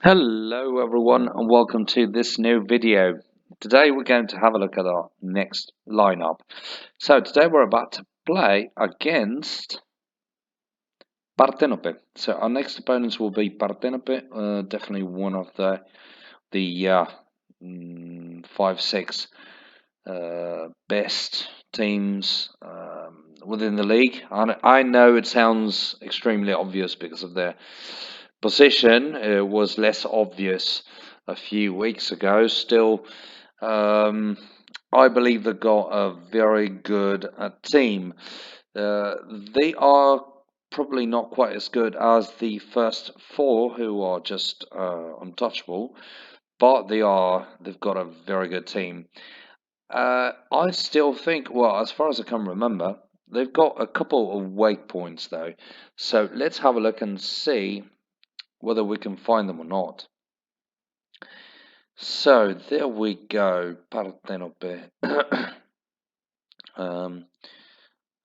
Hello everyone and welcome to this new video. Today we're going to have a look at our next lineup. So today we're about to play against Partenope. So our next opponents will be Partenope, definitely one of the 5-6 best teams within the league. And I know it sounds extremely obvious because of their position. It was less obvious a few weeks ago. Still, um, I believe they've got a very good team. Uh, they are probably not quite as good as the first four, who are just untouchable, but they've got a very good team. I still think, well, as far as I can remember, they've got a couple of weak points though. So let's have a look and see whether we can find them or not. So there we go, Partenope. um,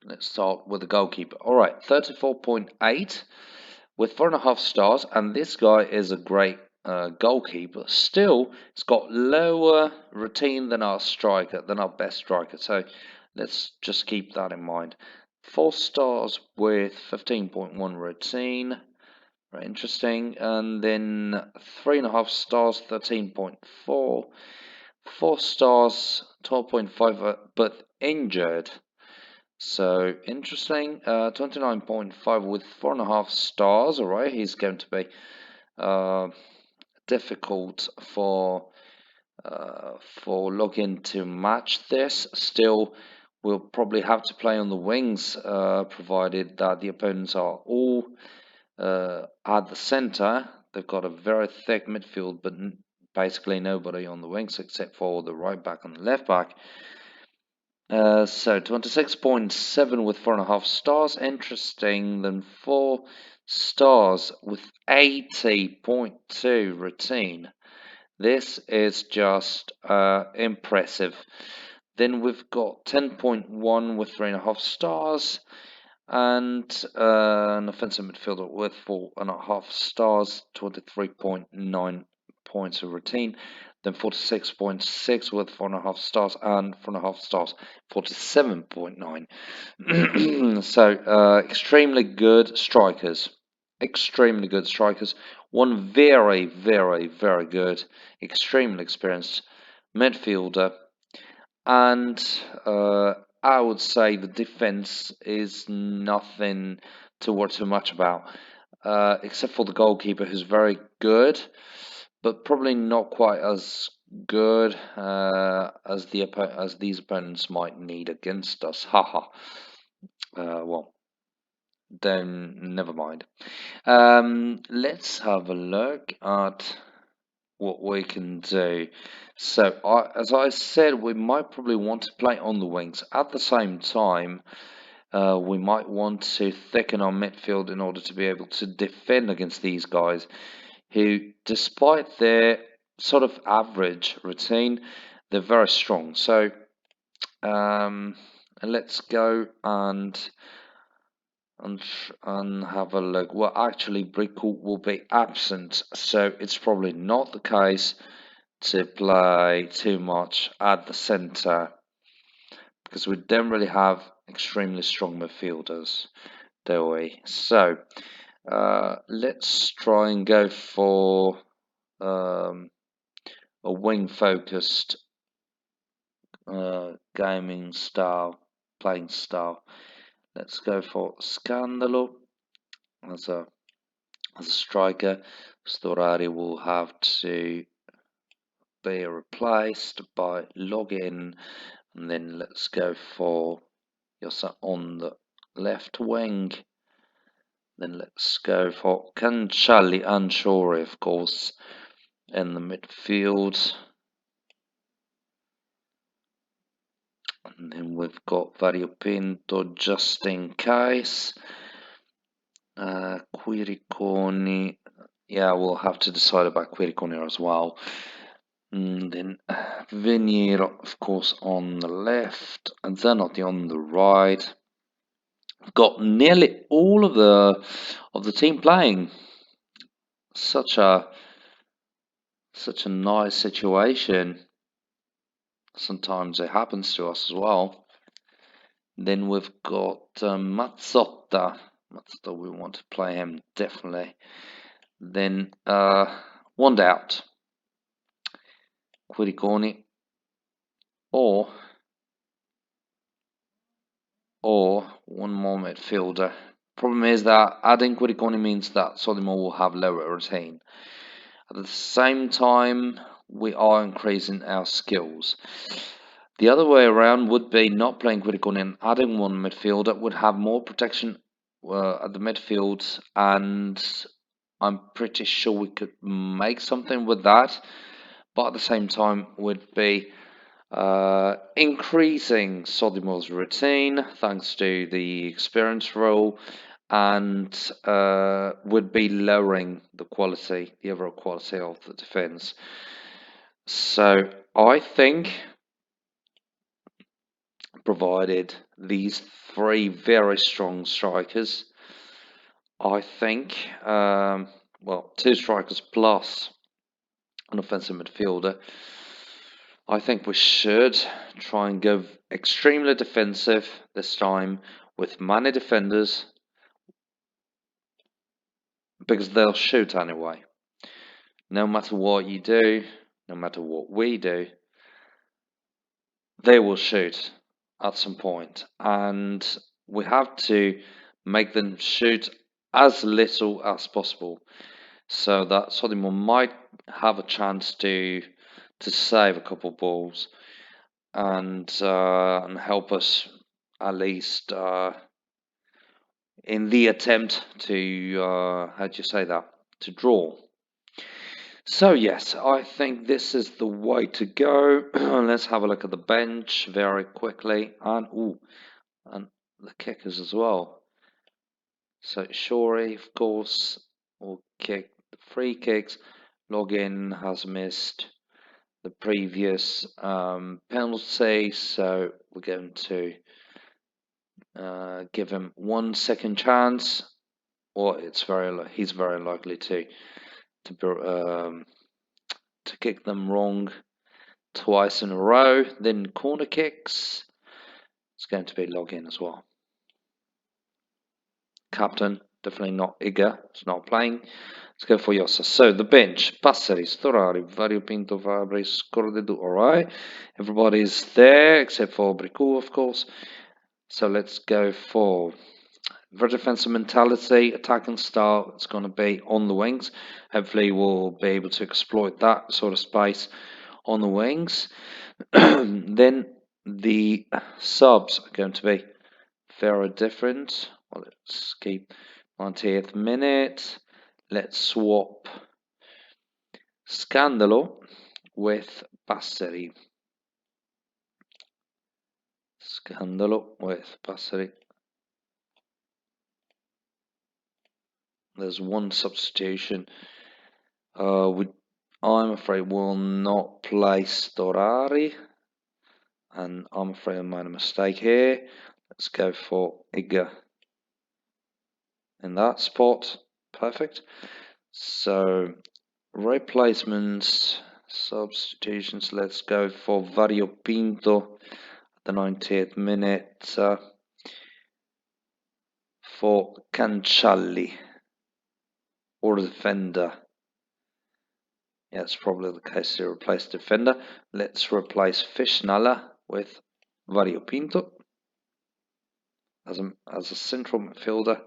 let's start with the goalkeeper. All right, 34.8 with 4.5 stars, and this guy is a great goalkeeper. Still, it's got lower routine than our striker, than our best striker. So let's just keep that in mind. 4 stars with 15.1 routine. Very interesting. And then 3.5 stars, 13.4. 4 stars, 12.5, but injured. So interesting. 29.5 with 4.5 stars. All right, he's going to be uh, difficult for login to match this. Still, we'll probably have to play on the wings, provided that the opponents are all at the center. They've got a very thick midfield, but basically nobody on the wings except for the right back and the left back. So 26.7 with 4.5 stars. Interesting. Then 4 stars with 80.2 routine. This is just impressive. Then we've got 10.1 with 3.5 stars, and an offensive midfielder with 4.5 stars, 23.9 points of routine. Then 46.6 with 4.5 stars, and 4.5 stars, 47.9. So extremely good strikers. Extremely good strikers. One very, very, very good, extremely experienced midfielder, and I would say the defense is nothing to worry too much about, except for the goalkeeper, who's very good, but probably not quite as good as these opponents might need against us. Haha. Well, then never mind. Let's have a look at what we can do. So, as I said, we might probably want to play on the wings. At the same time, we might want to thicken our midfield in order to be able to defend against these guys, who, despite their sort of average routine, they're very strong. So, let's go and have a look. Well, actually, Brickle will be absent, so it's probably not the case to play too much at the centre, because we don't really have extremely strong midfielders, do we? So let's try and go for um, a wing-focused gaming style, playing style. Let's go for Scandalo as a striker. Storari will have to be replaced by Login, and then let's go for Yosa on the left wing. Then let's go for Canchalli Anchori, of course, in the midfield. And then we've got Variopinto just in case. Quiriconi. Yeah, we'll have to decide about Quiriconi as well. And then Veniero, of course, on the left, and Zanotti on the right. Got nearly all of the team playing. Such a Such a nice situation. Sometimes it happens to us as well. Then we've got Mazzotta. Mazzotta, we want to play him definitely. Then one doubt, Quiriconi or one more midfielder. Problem is that adding Quiriconi means that Solimo will have lower retain. At the same time, we are increasing our skills. The other way around would be not playing Quiriconi and adding one midfielder would have more protection at the midfield, and I'm pretty sure we could make something with that. But at the same time, would be increasing Sodimo's routine thanks to the experience role, and would be lowering the quality, the overall quality of the defense. So I think, provided these three very strong strikers, I think, well, two strikers plus an offensive midfielder, I think we should try and go extremely defensive this time with many defenders because they'll shoot anyway. No matter what you do, no matter what we do, they will shoot at some point, and we have to make them shoot as little as possible so that Sodimo might have a chance to save a couple balls and help us at least in the attempt to how do you say that, to draw. So yes, I think this is the way to go. Let's have a look at the bench very quickly, and the kickers as well. So Shori, of course, will kick the free kicks. Login has missed the previous penalty, so we're going to give him 1 second chance, or he's very likely to kick them wrong twice in a row. Then corner kicks, it's going to be login as well. Captain, definitely not Iga, it's not playing. Let's go for Yossa. So the bench, Passeri, Storari, Variopinto, Fabris, Cordedu, alright. Everybody's there except for Bricu, of course. So let's go for very defensive mentality, attacking style. It's going to be on the wings. Hopefully we'll be able to exploit that sort of space on the wings. Then the subs are going to be very different. Well, let's keep 90th minute. Let's swap Scandalo with Passeri. Scandalo with Passeri. There's one substitution. I'm afraid we'll not play Storari, and I'm afraid I made a mistake here. Let's go for Iga in that spot. Perfect. So replacements, substitutions. Let's go for Variopinto at the 90th minute for Cancialli or defender. Yeah, it's probably the case to replace defender. Let's replace Fishnala with Variopinto as a central midfielder.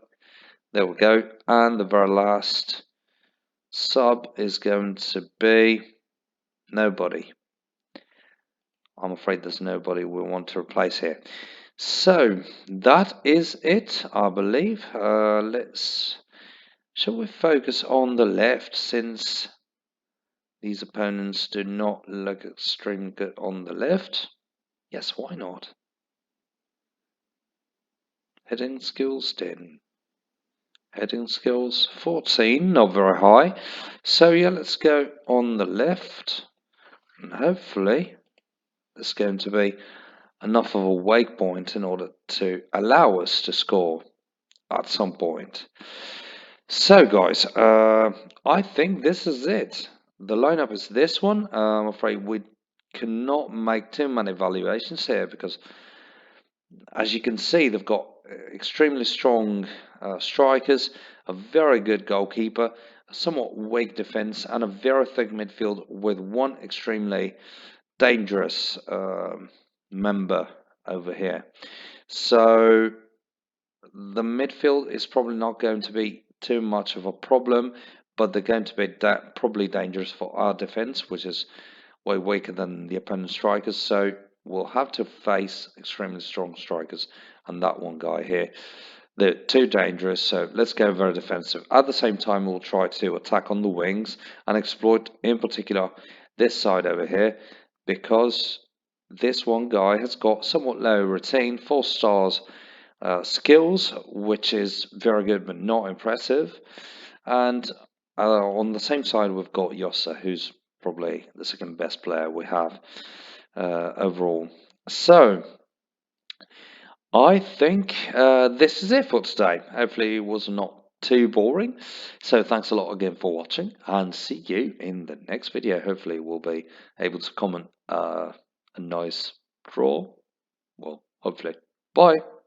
There we go. And the very last sub is going to be nobody. I'm afraid there's nobody we want to replace here. So that is it, I believe. Shall we focus on the left, since these opponents do not look extremely good on the left? Yes, why not? Heading skills 10. Heading skills 14, not very high. So yeah, let's go on the left. And hopefully there's going to be enough of a wake point in order to allow us to score at some point. So guys, I think this is it. The lineup is this one. I'm afraid we cannot make too many valuations here because, as you can see, they've got extremely strong strikers, a very good goalkeeper, a somewhat weak defence, and a very thick midfield with one extremely dangerous member over here. So the midfield is probably not going to be too much of a problem, but they're going to be probably dangerous for our defence, which is way weaker than the opponent's strikers. So we'll have to face extremely strong strikers, and that one guy here. They're too dangerous, so let's go very defensive. At the same time, we'll try to attack on the wings and exploit, in particular, this side over here, because this one guy has got somewhat low routine, 4 stars skills, which is very good but not impressive. And on the same side, we've got Yossa, who's probably the second best player we have overall. So I think this is it for today. Hopefully, it was not too boring. So thanks a lot again for watching, and see you in the next video. Hopefully, we'll be able to comment a nice draw. Well, hopefully. Bye.